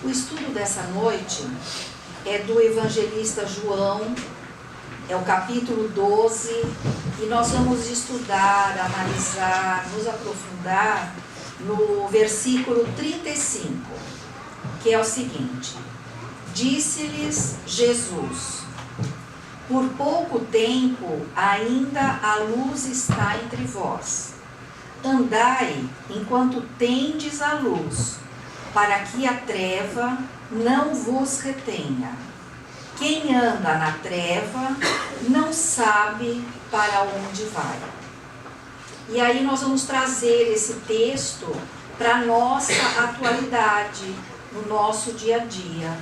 O estudo dessa noite é do evangelista João, é o capítulo 12, e nós vamos estudar, analisar, nos aprofundar no versículo 35, que é o seguinte: disse-lhes Jesus: por pouco tempo ainda a luz está entre vós. Andai enquanto tendes a luz, para que a treva não vos retenha. Quem anda na treva não sabe para onde vai. E aí nós vamos trazer esse texto para a nossa atualidade, no nosso dia a dia.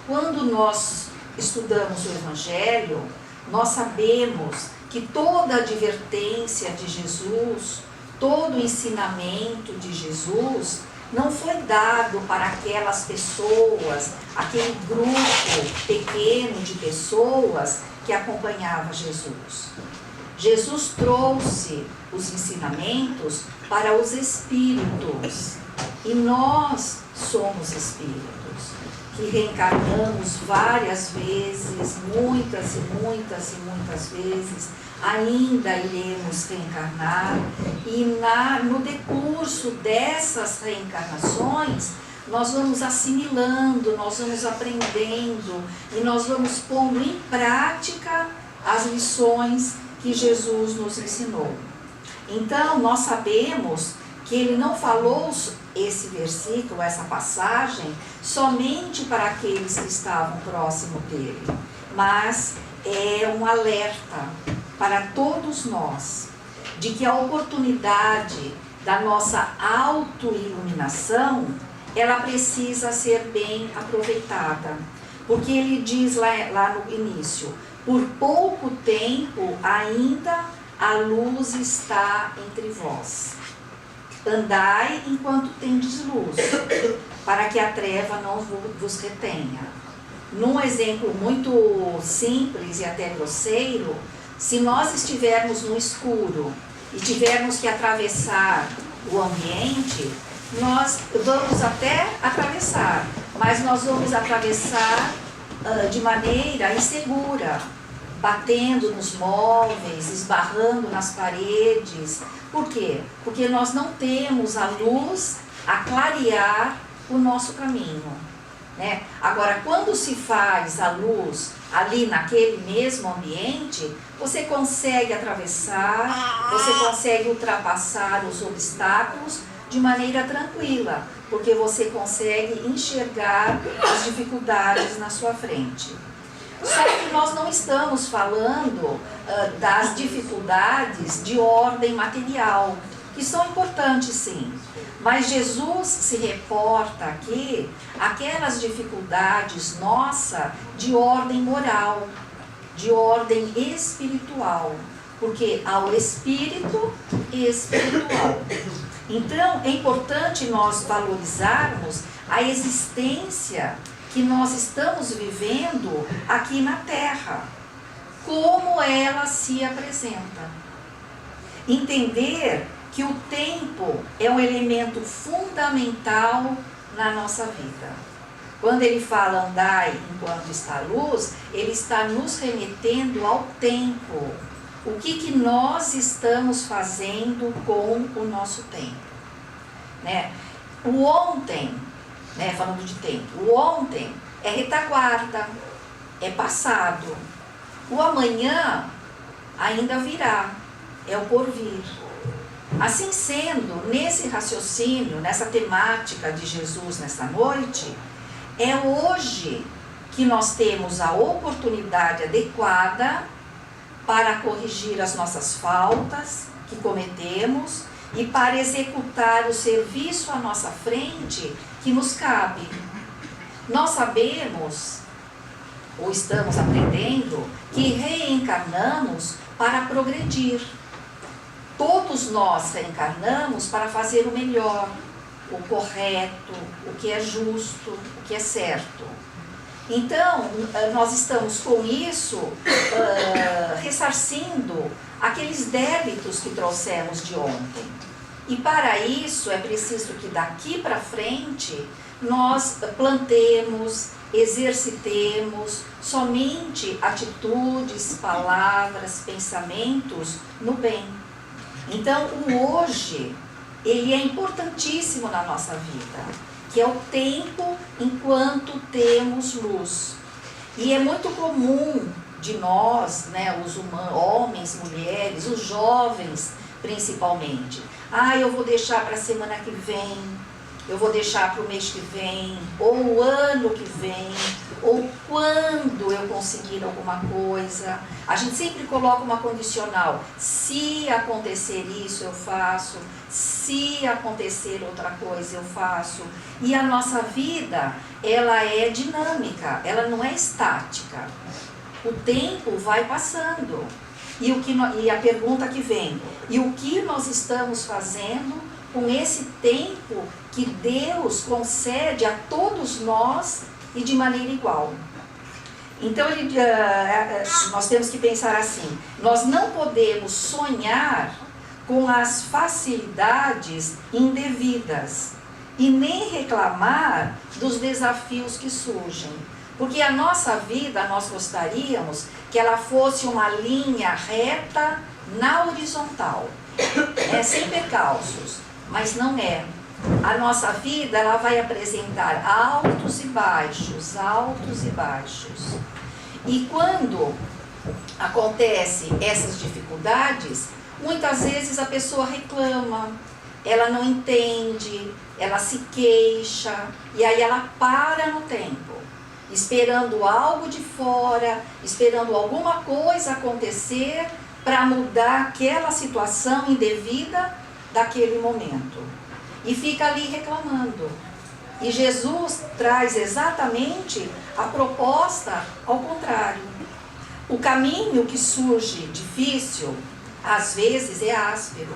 Quando nós estudamos o Evangelho, nós sabemos que toda a advertência de Jesus, todo o ensinamento de Jesus não foi dado para aquelas pessoas, aquele grupo pequeno de pessoas que acompanhava Jesus. Jesus trouxe os ensinamentos para os espíritos, e nós somos espíritos que reencarnamos várias vezes, muitas e muitas e muitas vezes, ainda iremos reencarnar, e no decurso dessas reencarnações, nós vamos assimilando, nós vamos aprendendo, e nós vamos pondo em prática as lições que Jesus nos ensinou. Então, nós sabemos que ele não falou esse versículo, essa passagem, somente para aqueles que estavam próximo dele, mas é um alerta para todos nós, de que a oportunidade da nossa autoiluminação, ela precisa ser bem aproveitada. Porque ele diz lá no início: por pouco tempo ainda a luz está entre vós. Andai enquanto tendes luz, para que a treva não vos retenha. Num exemplo muito simples e até grosseiro, se nós estivermos no escuro e tivermos que atravessar o ambiente, nós vamos até atravessar, mas nós vamos atravessar de maneira insegura, batendo nos móveis, esbarrando nas paredes. Por quê? Porque nós não temos a luz a clarear o nosso caminho, né? Agora, quando se faz a luz ali naquele mesmo ambiente, você consegue atravessar, você consegue ultrapassar os obstáculos de maneira tranquila, porque você consegue enxergar as dificuldades na sua frente. Só que nós não estamos falando das dificuldades de ordem material, que são importantes sim, mas Jesus se reporta aqui aquelas dificuldades nossas de ordem moral, de ordem espiritual, porque há o espírito e espiritual. Então é importante nós valorizarmos a existência que nós estamos vivendo aqui na Terra, como ela se apresenta. Entender que o tempo é um elemento fundamental na nossa vida. Quando ele fala andai enquanto está a luz, ele está nos remetendo ao tempo. O que nós estamos fazendo com o nosso tempo, né? O ontem, né, falando de tempo, o ontem é retaguarda, é passado. O amanhã ainda virá, é o porvir. Assim sendo, nesse raciocínio, nessa temática de Jesus nessa noite, é hoje que nós temos a oportunidade adequada para corrigir as nossas faltas que cometemos e para executar o serviço à nossa frente que nos cabe. Nós sabemos, ou estamos aprendendo, que reencarnamos para progredir. Todos nós reencarnamos para fazer o melhor, o correto, o que é justo, o que é certo. Então, nós estamos com isso ressarcindo aqueles débitos que trouxemos de ontem. E para isso é preciso que daqui para frente nós plantemos, exercitemos somente atitudes, palavras, pensamentos no bem. Então o hoje, ele é importantíssimo na nossa vida, que é o tempo enquanto temos luz. E é muito comum de nós, né, os humanos, homens, mulheres, os jovens principalmente. Eu vou deixar para a semana que vem, eu vou deixar para o mês que vem, ou o ano que vem, ou quando eu conseguir alguma coisa. A gente sempre coloca uma condicional. Se acontecer isso, eu faço. Se acontecer outra coisa, eu faço. E a nossa vida, ela é dinâmica, ela não é estática. O tempo vai passando. E a pergunta que vem, e o que nós estamos fazendo com esse tempo que Deus concede a todos nós e de maneira igual? Então, nós temos que pensar assim, nós não podemos sonhar com as facilidades indevidas e nem reclamar dos desafios que surgem. Porque a nossa vida, nós gostaríamos que ela fosse uma linha reta na horizontal, sem percalços, mas não é. A nossa vida, ela vai apresentar altos e baixos, altos e baixos. E quando acontecem essas dificuldades, muitas vezes a pessoa reclama, ela não entende, ela se queixa, e aí ela para no tempo, esperando algo de fora, esperando alguma coisa acontecer para mudar aquela situação indevida daquele momento. E fica ali reclamando. E Jesus traz exatamente a proposta ao contrário. O caminho que surge difícil, às vezes é áspero,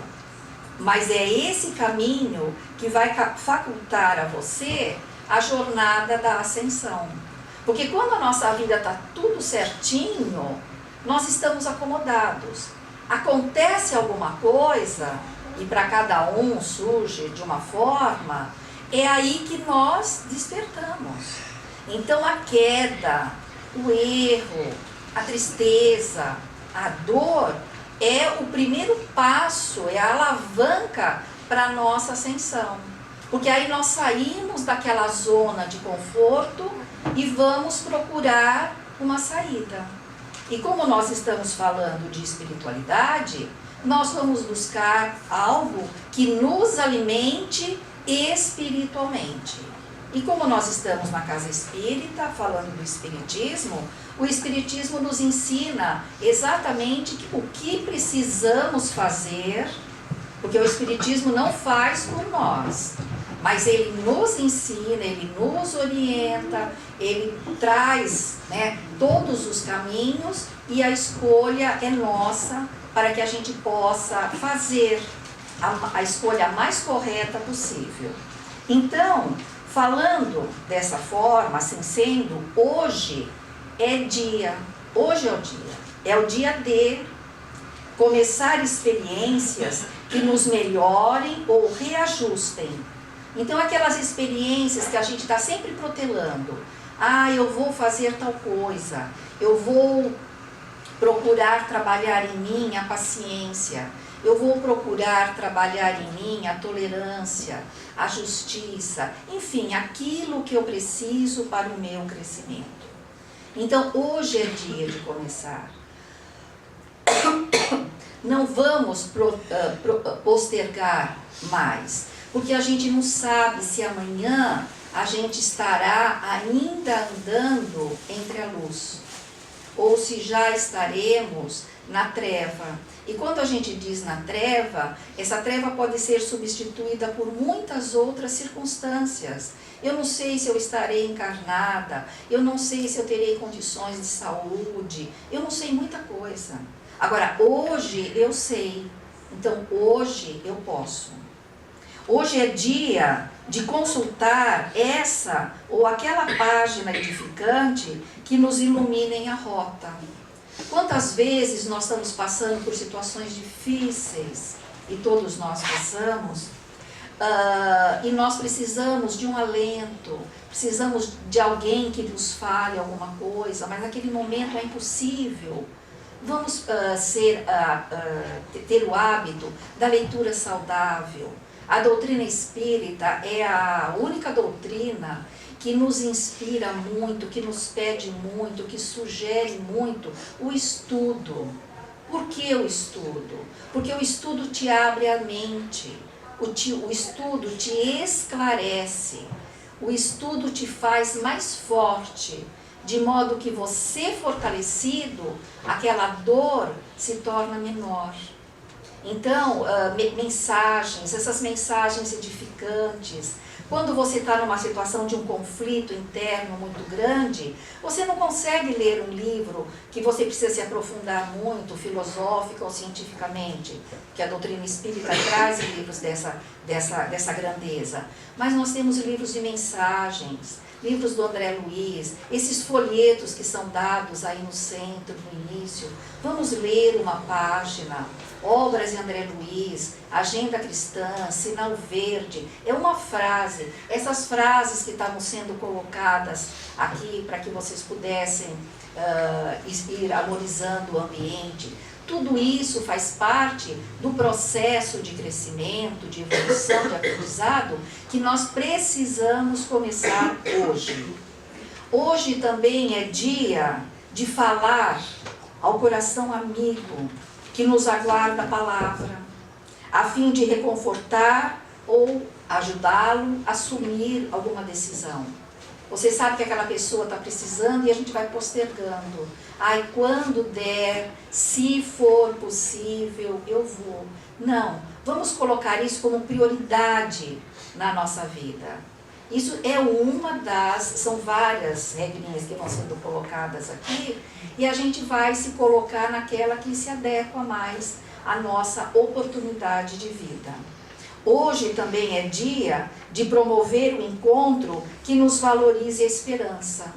mas é esse caminho que vai facultar a você a jornada da ascensão. Porque quando a nossa vida está tudo certinho, nós estamos acomodados. Acontece alguma coisa, e para cada um surge de uma forma, é aí que nós despertamos. Então a queda, o erro, a tristeza, a dor, é o primeiro passo, é a alavanca para a nossa ascensão. Porque aí nós saímos daquela zona de conforto e vamos procurar uma saída. E como nós estamos falando de espiritualidade, nós vamos buscar algo que nos alimente espiritualmente. E como nós estamos na casa espírita, falando do espiritismo, o espiritismo nos ensina exatamente o que precisamos fazer, porque o espiritismo não faz por nós, mas ele nos ensina, ele nos orienta, ele traz, né, todos os caminhos, e a escolha é nossa para que a gente possa fazer a escolha mais correta possível. Então, falando dessa forma, assim sendo, hoje é dia, hoje é o dia de começar experiências que nos melhorem ou reajustem. Então, aquelas experiências que a gente está sempre protelando, eu vou fazer tal coisa, eu vou procurar trabalhar em mim a paciência, eu vou procurar trabalhar em mim a tolerância, a justiça, enfim, aquilo que eu preciso para o meu crescimento. Então, hoje é dia de começar. Não vamos postergar mais, porque a gente não sabe se amanhã a gente estará ainda andando entre a luz, ou se já estaremos na treva. E quando a gente diz na treva, essa treva pode ser substituída por muitas outras circunstâncias. Eu não sei se eu estarei encarnada, eu não sei se eu terei condições de saúde, eu não sei muita coisa. Agora, hoje eu sei, então hoje eu posso. Hoje é dia de consultar essa ou aquela página edificante que nos iluminem a rota. Quantas vezes nós estamos passando por situações difíceis e todos nós passamos, e nós precisamos de um alento, precisamos de alguém que nos fale alguma coisa, mas naquele momento é impossível. Vamos ter o hábito da leitura saudável. A doutrina espírita é a única doutrina que nos inspira muito, que nos pede muito, que sugere muito o estudo. Por que o estudo? Porque o estudo te abre a mente, o estudo te esclarece, o estudo te faz mais forte, de modo que você fortalecido, aquela dor se torna menor. Então, mensagens, essas mensagens edificantes, quando você está numa situação de um conflito interno muito grande, você não consegue ler um livro que você precisa se aprofundar muito, filosófica ou cientificamente, que a doutrina espírita traz livros dessa grandeza. Mas nós temos livros de mensagens, livros do André Luiz, esses folhetos que são dados aí no centro, no início. Vamos ler uma página, obras de André Luiz, Agenda Cristã, Sinal Verde, é uma frase. Essas frases que estavam sendo colocadas aqui para que vocês pudessem ir harmonizando o ambiente, tudo isso faz parte do processo de crescimento, de evolução, de aprendizado, que nós precisamos começar hoje. Hoje também é dia de falar ao coração amigo que nos aguarda a palavra, a fim de reconfortar ou ajudá-lo a assumir alguma decisão. Você sabe que aquela pessoa está precisando e a gente vai postergando. Ai, quando der, se for possível, eu vou. Não, vamos colocar isso como prioridade na nossa vida. Isso é são várias regrinhas que vão sendo colocadas aqui, e a gente vai se colocar naquela que se adequa mais à nossa oportunidade de vida. Hoje também é dia de promover o encontro que nos valorize a esperança.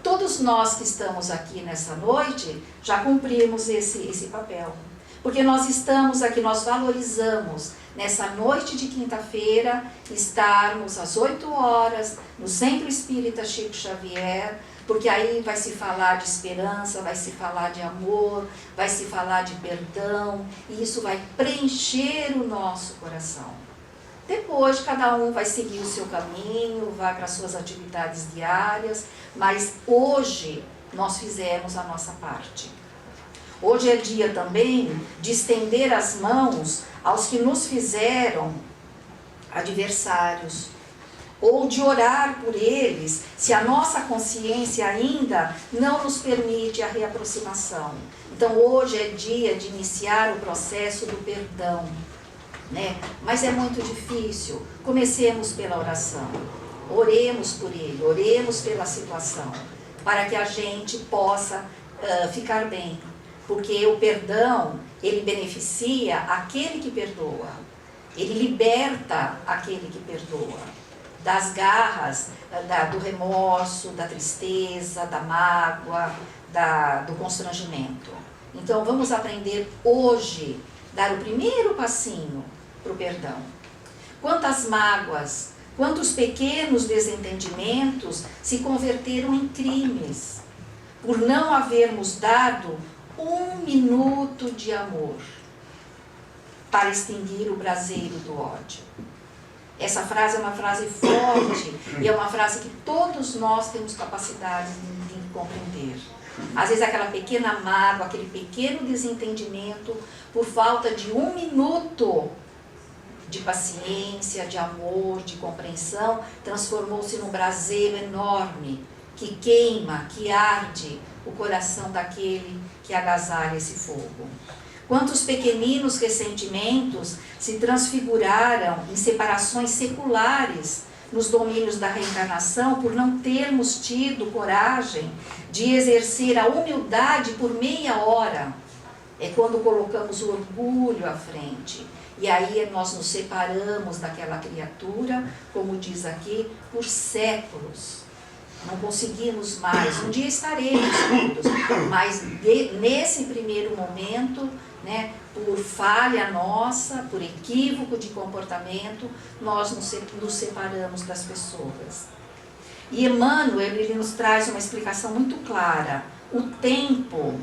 Todos nós que estamos aqui nessa noite já cumprimos esse papel. Porque nós estamos aqui, nós valorizamos nessa noite de quinta-feira estarmos às 8 horas no Centro Espírita Chico Xavier, porque aí vai se falar de esperança, vai se falar de amor, vai se falar de perdão, e isso vai preencher o nosso coração. Depois, cada um vai seguir o seu caminho, vai para as suas atividades diárias, mas hoje nós fizemos a nossa parte. Hoje é dia também de estender as mãos aos que nos fizeram adversários, ou de orar por eles, se a nossa consciência ainda não nos permite a reaproximação. Então hoje é dia de iniciar o processo do perdão, né? Mas é muito difícil. Comecemos pela oração, oremos por ele, oremos pela situação, para que a gente possa ficar bem. Porque o perdão, ele beneficia aquele que perdoa. Ele liberta aquele que perdoa das garras, do remorso, da tristeza, da mágoa, do constrangimento. Então vamos aprender hoje, dar o primeiro passinho para o perdão. Quantas mágoas, quantos pequenos desentendimentos se converteram em crimes, por não havermos dado 1 minuto de amor para extinguir o braseiro do ódio. Essa frase é uma frase forte e é uma frase que todos nós temos capacidade de compreender. Às vezes aquela pequena mágoa, aquele pequeno desentendimento, por falta de 1 minuto de paciência, de amor, de compreensão, transformou-se num braseiro enorme que queima, que arde o coração daquele que agasalha esse fogo. Quantos pequeninos ressentimentos se transfiguraram em separações seculares nos domínios da reencarnação por não termos tido coragem de exercer a humildade por meia hora. É quando colocamos o orgulho à frente. E aí nós nos separamos daquela criatura, como diz aqui, por séculos. Não conseguimos mais. Um dia estaremos juntos, mas nesse primeiro momento, né, por falha nossa, por equívoco de comportamento, nós nos separamos das pessoas. E Emmanuel, ele nos traz uma explicação muito clara. O tempo,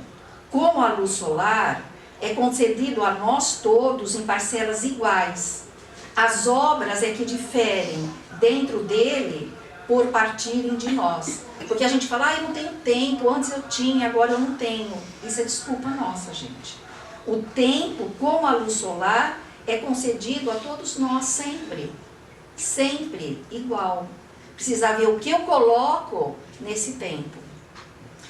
como a luz solar, é concedido a nós todos em parcelas iguais. As obras é que diferem dentro dele por partirem de nós. Porque a gente fala, eu não tenho tempo, antes eu tinha, agora eu não tenho. Isso é desculpa nossa, gente. O tempo, como a luz solar, é concedido a todos nós sempre. Sempre igual. Precisa ver o que eu coloco nesse tempo.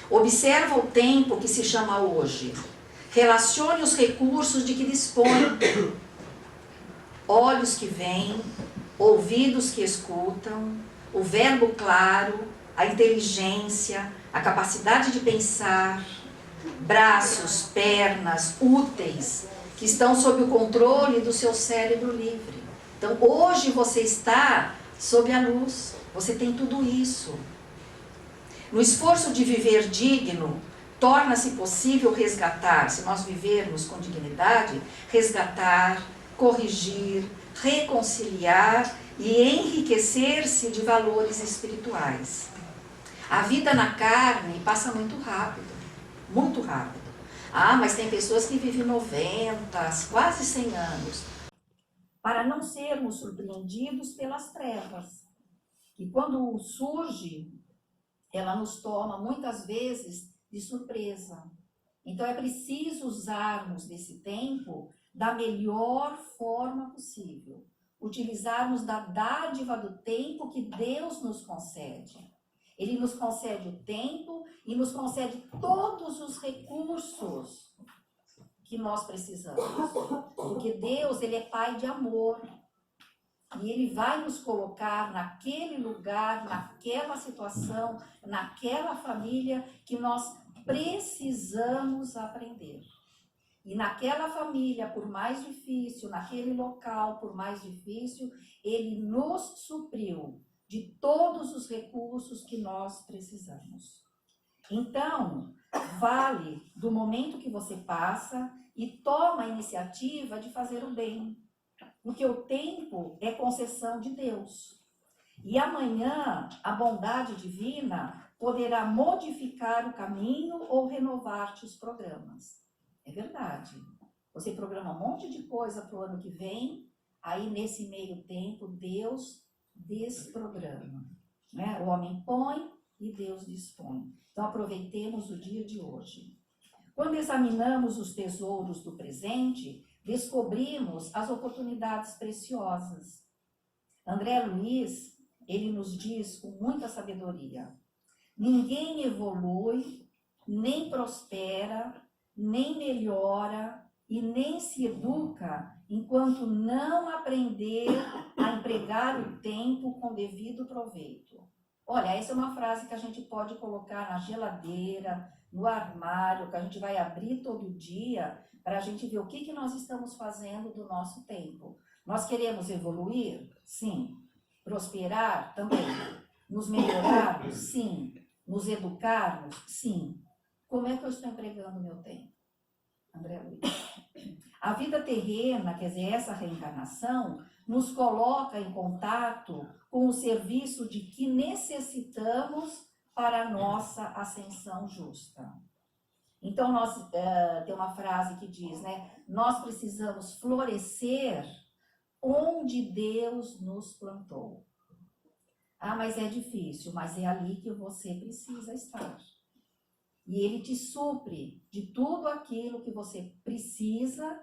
Observa o tempo que se chama hoje. Relacione os recursos de que dispõe. Olhos que veem, ouvidos que escutam, o verbo claro, a inteligência, a capacidade de pensar, braços, pernas, úteis, que estão sob o controle do seu cérebro livre. Então, hoje você está sob a luz, você tem tudo isso. No esforço de viver digno, torna-se possível resgatar, se nós vivermos com dignidade, resgatar, corrigir, reconciliar e enriquecer-se de valores espirituais. A vida na carne passa muito rápido, muito rápido. Mas tem pessoas que vivem 90, quase 100 anos. Para não sermos surpreendidos pelas trevas, que quando surge, ela nos toma muitas vezes de surpresa. Então é preciso usarmos desse tempo da melhor forma possível. Utilizarmos da dádiva do tempo que Deus nos concede. Ele nos concede o tempo e nos concede todos os recursos que nós precisamos. Porque Deus, ele é Pai de amor. E ele vai nos colocar naquele lugar, naquela situação, naquela família que nós precisamos aprender. E naquela família, por mais difícil, naquele local, por mais difícil, ele nos supriu de todos os recursos que nós precisamos. Então, vale do momento que você passa e toma a iniciativa de fazer o bem. Porque o tempo é concessão de Deus. E amanhã, a bondade divina poderá modificar o caminho ou renovar-te os programas. É verdade. Você programa um monte de coisa para o ano que vem, aí nesse meio tempo, Deus desprograma. Né? O homem põe e Deus dispõe. Então, aproveitemos o dia de hoje. Quando examinamos os tesouros do presente, descobrimos as oportunidades preciosas. André Luiz, ele nos diz com muita sabedoria: ninguém evolui, nem prospera, nem melhora e nem se educa enquanto não aprender a empregar o tempo com devido proveito. Olha, essa é uma frase que a gente pode colocar na geladeira, no armário, que a gente vai abrir todo dia, para a gente ver o que nós estamos fazendo do nosso tempo. Nós queremos evoluir? Sim. Prosperar? Também. Nos melhorarmos? Sim. Nos educarmos? Sim. Como é que eu estou empregando o meu tempo? André Luiz. A vida terrena, quer dizer, essa reencarnação, nos coloca em contato com o serviço de que necessitamos para a nossa ascensão justa. Então, tem uma frase que diz, né? Nós precisamos florescer onde Deus nos plantou. Mas é difícil, mas é ali que você precisa estar. E ele te supre de tudo aquilo que você precisa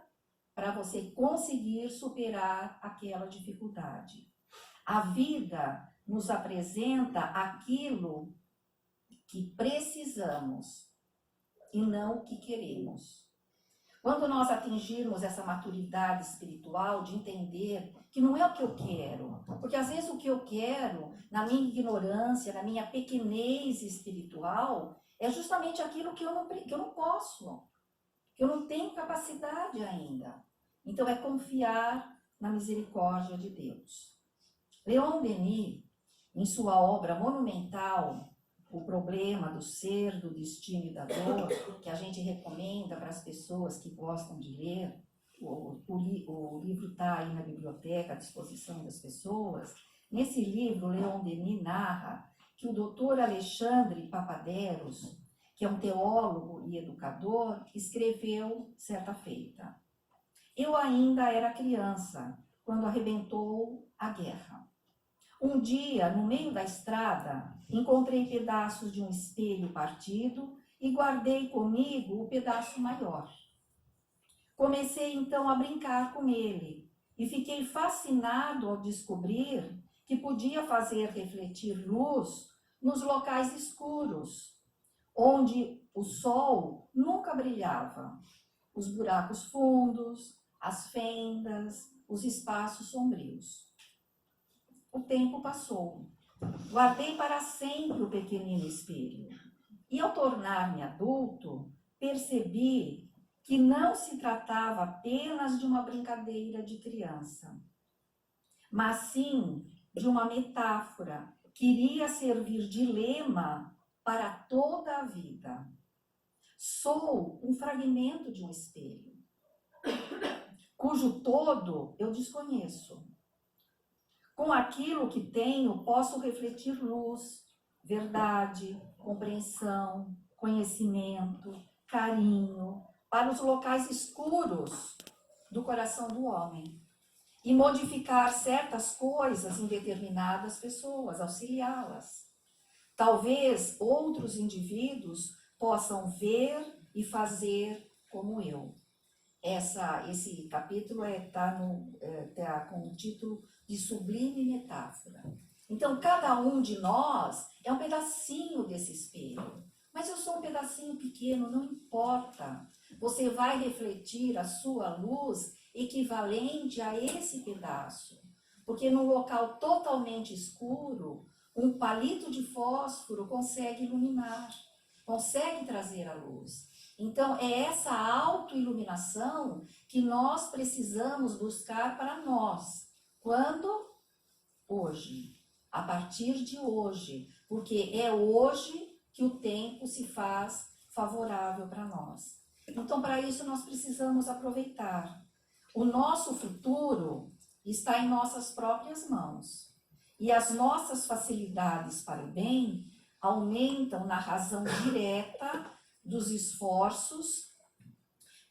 para você conseguir superar aquela dificuldade. A vida nos apresenta aquilo que precisamos e não o que queremos. Quando nós atingirmos essa maturidade espiritual de entender que não é o que eu quero, porque às vezes o que eu quero, na minha ignorância, na minha pequenez espiritual, é justamente aquilo que eu não posso, que eu não tenho capacidade ainda. Então é confiar na misericórdia de Deus. Leon Denis, em sua obra monumental, O Problema do Ser, do Destino e da Dor, que a gente recomenda para as pessoas que gostam de ler, o livro está aí na biblioteca à disposição das pessoas. Nesse livro, Leon Denis narra que o doutor Alexandre Papaderos, que é um teólogo e educador, escreveu certa feita: eu ainda era criança quando arrebentou a guerra. Um dia, no meio da estrada, encontrei pedaços de um espelho partido e guardei comigo o pedaço maior. Comecei então a brincar com ele e fiquei fascinado ao descobrir que podia fazer refletir luz nos locais escuros, onde o sol nunca brilhava, os buracos fundos, as fendas, os espaços sombrios. O tempo passou. Guardei para sempre o pequenino espelho. E ao tornar-me adulto, percebi que não se tratava apenas de uma brincadeira de criança, mas sim de uma metáfora que iria servir de lema para toda a vida. Sou um fragmento de um espelho, cujo todo eu desconheço. Com aquilo que tenho, posso refletir luz, verdade, compreensão, conhecimento, carinho, para os locais escuros do coração do homem e modificar certas coisas em determinadas pessoas, auxiliá-las. Talvez outros indivíduos possam ver e fazer como eu. Esse capítulo está com o título de Sublime Metáfora. Então, cada um de nós é um pedacinho desse espelho. Mas eu sou um pedacinho pequeno, não importa. Você vai refletir a sua luz equivalente a esse pedaço. Porque num local totalmente escuro, um palito de fósforo consegue iluminar, consegue trazer a luz. Então, é essa autoiluminação que nós precisamos buscar para nós. Quando? Hoje. A partir de hoje. Porque é hoje que o tempo se faz favorável para nós. Então, para isso, nós precisamos aproveitar. O nosso futuro está em nossas próprias mãos. E as nossas facilidades para o bem aumentam na razão direta dos esforços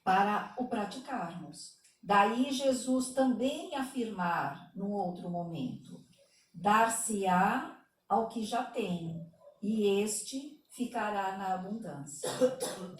para o praticarmos. Daí Jesus também afirmar, num outro momento, dar-se-á ao que já tem, e este ficará na abundância.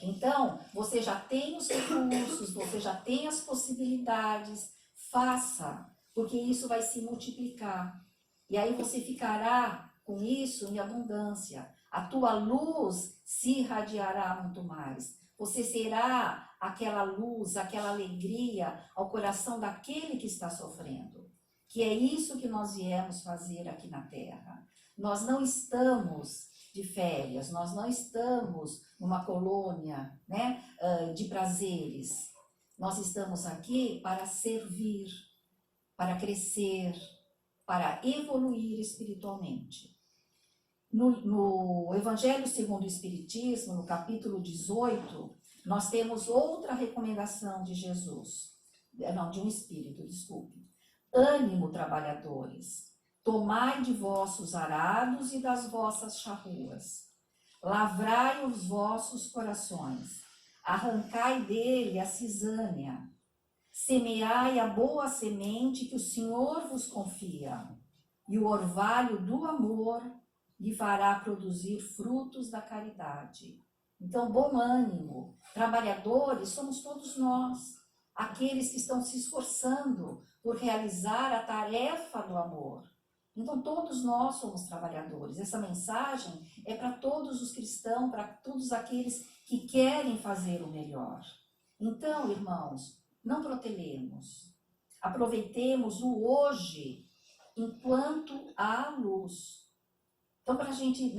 Então, você já tem os recursos, você já tem as possibilidades, faça, porque isso vai se multiplicar. E aí você ficará com isso em abundância. A tua luz se irradiará muito mais. Você será aquela luz, aquela alegria ao coração daquele que está sofrendo. Que é isso que nós viemos fazer aqui na Terra. Nós não estamos de férias, nós não estamos numa colônia, né, de prazeres. Nós estamos aqui para servir, para crescer, para evoluir espiritualmente. No Evangelho segundo o Espiritismo, no capítulo 18, nós temos outra recomendação de Jesus, de um espírito, desculpe. Ânimo, trabalhadores, tomai de vossos arados e das vossas charruas, lavrai os vossos corações, arrancai dele a cisânia, semeai a boa semente que o Senhor vos confia, e o orvalho do amor lhe fará produzir frutos da caridade. Então, bom ânimo. Trabalhadores somos todos nós, aqueles que estão se esforçando por realizar a tarefa do amor. Então, todos nós somos trabalhadores. Essa mensagem é para todos os cristãos, para todos aqueles que querem fazer o melhor. Então, irmãos, não protelemos. Aproveitemos o hoje enquanto há luz. Então, para a gente,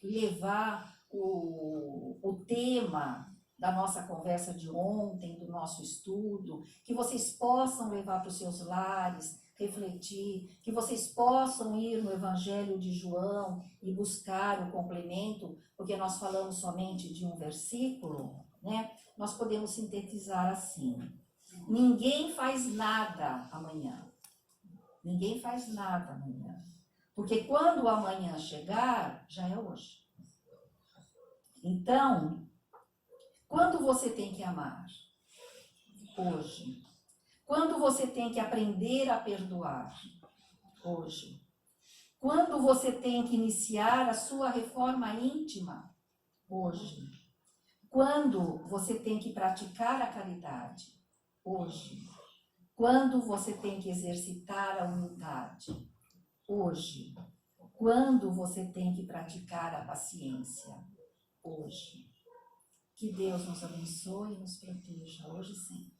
levar o tema da nossa conversa de ontem, do nosso estudo, que vocês possam levar para os seus lares, refletir, que vocês possam ir no Evangelho de João e buscar o complemento, porque nós falamos somente de um versículo, né? Nós podemos sintetizar assim: Ninguém faz nada amanhã. Ninguém faz nada amanhã. Porque quando o amanhã chegar, já é hoje. Então, quando você tem que amar? Hoje. Quando você tem que aprender a perdoar? Hoje. Quando você tem que iniciar a sua reforma íntima? Hoje. Quando você tem que praticar a caridade? Hoje. Quando você tem que exercitar a humildade? Hoje. Quando você tem que praticar a paciência? Hoje. Que Deus nos abençoe e nos proteja, hoje e sempre.